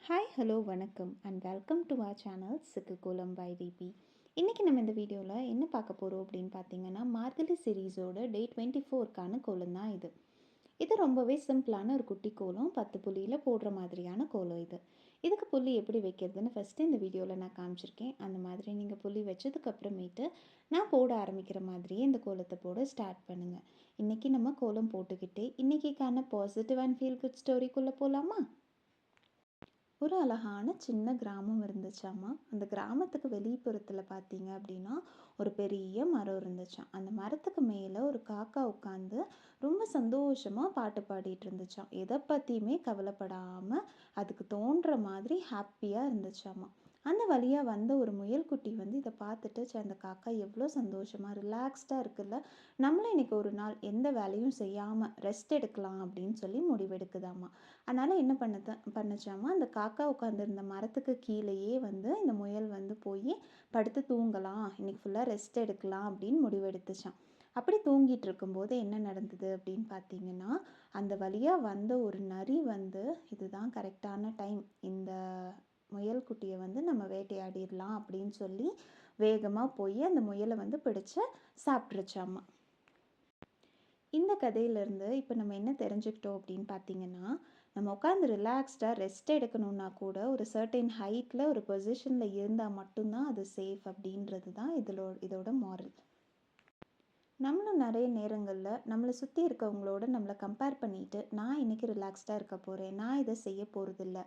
Hi hello வணக்கம் and welcome to our channel சிக்கு கோலம் பை டிபி. இன்றைக்கி நம்ம இந்த வீடியோவில் என்ன பார்க்க போகிறோம் அப்படின்னு பார்த்தீங்கன்னா, மார்கழி சீரீஸோட டே 24க்கான கோலம் தான் இது. இது ரொம்பவே சிம்பிளான ஒரு குட்டி கோலம், 10 புள்ளியில் போடுற மாதிரியான கோலம் இது. இதுக்கு புள்ளி எப்படி வைக்கிறதுன்னு ஃபஸ்ட்டு இந்த வீடியோவில் நான் காமிச்சிருக்கேன். அந்த மாதிரி நீங்கள் புள்ளி வச்சதுக்கப்புறமேட்டு நான் போட ஆரம்பிக்கிற மாதிரியே இந்த கோலத்தை போட ஸ்டார்ட் பண்ணுங்கள். இன்றைக்கி நம்ம கோலம் போட்டுக்கிட்டே இன்றைக்கிக்கான பாசிட்டிவ் அண்ட் ஃபீல் குட் ஸ்டோரிக்குள்ளே போகலாமா? ஒரு அழகான சின்ன கிராமம் இருந்துச்சாமா. அந்த கிராமத்துக்கு வெளிப்புறத்தில் பார்த்தீங்க அப்படின்னா ஒரு பெரிய மரம் இருந்துச்சாம். அந்த மரத்துக்கு மேலே ஒரு காக்கா உட்காந்து ரொம்ப சந்தோஷமாக பாட்டு பாடிட்டு இருந்துச்சாம். எதை பற்றியுமே கவலைப்படாமல் அதுக்கு தோன்ற மாதிரி ஹாப்பியாக இருந்துச்சாமா. அந்த வழியாக வந்த ஒரு முயல்குட்டி வந்து இதை பார்த்துட்டு, அந்த காக்கா எவ்வளோ சந்தோஷமாக ரிலாக்ஸ்டாக இருக்குல்ல, நம்மளும் இன்றைக்கி ஒரு நாள் எந்த வேலையும் செய்யாமல் ரெஸ்ட் எடுக்கலாம் அப்படின்னு சொல்லி முடிவெடுக்குதாமா. அதனால் என்ன பண்ணுச்சாமா, அந்த காக்கா உட்காந்துருந்த மரத்துக்கு கீழேயே வந்து இந்த முயல் வந்து போய் படுத்து தூங்கலாம், இன்றைக்கி ஃபுல்லாக ரெஸ்ட் எடுக்கலாம் அப்படின்னு முடிவெடுத்துச்சான். அப்படி தூங்கிட்டு இருக்கும்போது என்ன நடந்தது அப்படின்னு பார்த்தீங்கன்னா, அந்த வழியாக வந்த ஒரு நரி வந்து இதுதான் கரெக்டான டைம், இந்த முயல்குட்டியை வந்து நம்ம வேட்டையாடிடலாம் அப்படின்னு சொல்லி வேகமாக போய் அந்த முயலை வந்து பிடிச்சு சாப்பிட்ருச்சாமா. இந்த கதையிலேருந்து இப்போ நம்ம என்ன தெரிஞ்சுக்கிட்டோம் அப்படின்னு பார்த்தீங்கன்னா, நம்ம உட்காந்து ரிலாக்ஸ்டாக ரெஸ்ட் எடுக்கணுன்னா கூட ஒரு சர்டைன் ஹைட்டில் ஒரு பொசிஷனில் இருந்தால் மட்டும்தான் அது சேஃப் அப்படின்றது தான் இதோட மாரல். நம்மளும் நிறைய நேரங்களில் நம்மளை சுற்றி இருக்கவங்களோட நம்மளை கம்பேர் பண்ணிவிட்டு, நான் இன்றைக்கி ரிலாக்ஸ்டாக இருக்க போகிறேன், நான் இதை செய்ய போகிறதில்ல,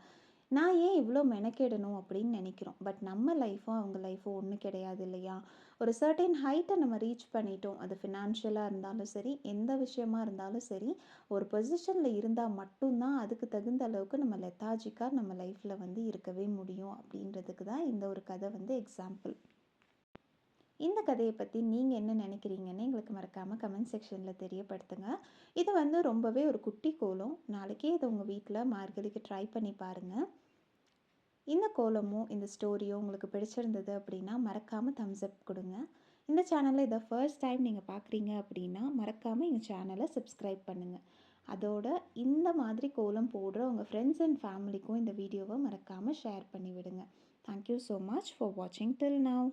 நான் ஏன் இவ்வளோ மெனக்கெடணும் அப்படின்னு நினைக்கிறோம். பட் நம்ம லைஃப்பும் அவங்க லைஃப்பும் ஒன்று கிடையாது இல்லையா? ஒரு சர்டைன் ஹைட்டை நம்ம ரீச் பண்ணிட்டோம், அது ஃபினான்ஷியலாக இருந்தாலும் சரி, எந்த விஷயமா இருந்தாலும் சரி, ஒரு பொசிஷனில் இருந்தால் மட்டும்தான் அதுக்கு தகுந்த அளவுக்கு நம்ம லெத்தாஜிக்காக நம்ம லைஃப்பில் வந்து இருக்கவே முடியும் அப்படின்றதுக்கு தான் இந்த ஒரு கதை வந்து எக்ஸாம்பிள். இந்த கதையை பற்றி நீங்கள் என்ன நினைக்கிறீங்கன்னு எங்களுக்கு மறக்காமல் கமெண்ட் செக்ஷனில் தெரியப்படுத்துங்க. இது வந்து ரொம்பவே ஒரு குட்டி கோலம். நாளைக்கே இதை உங்கள் வீட்டில் மார்கழிக்கு ட்ரை பண்ணி பாருங்கள். இந்த கோலமும் இந்த ஸ்டோரியும் உங்களுக்கு பிடிச்சிருந்தது அப்படின்னா மறக்காமல் தம்ஸ் அப் கொடுங்க. இந்த சேனலை இதை ஃபர்ஸ்ட் டைம் நீங்கள் பார்க்குறீங்க அப்படின்னா மறக்காமல் எங்கள் சேனலை சப்ஸ்கிரைப் பண்ணுங்கள். அதோட இந்த மாதிரி கோலம் போடுற உங்கள் ஃப்ரெண்ட்ஸ் அண்ட் ஃபேமிலிக்கும் இந்த வீடியோவை மறக்காமல் ஷேர் பண்ணி விடுங்க. தேங்க்யூ ஸோ மச் ஃபார் வாட்சிங் டில் நவ்.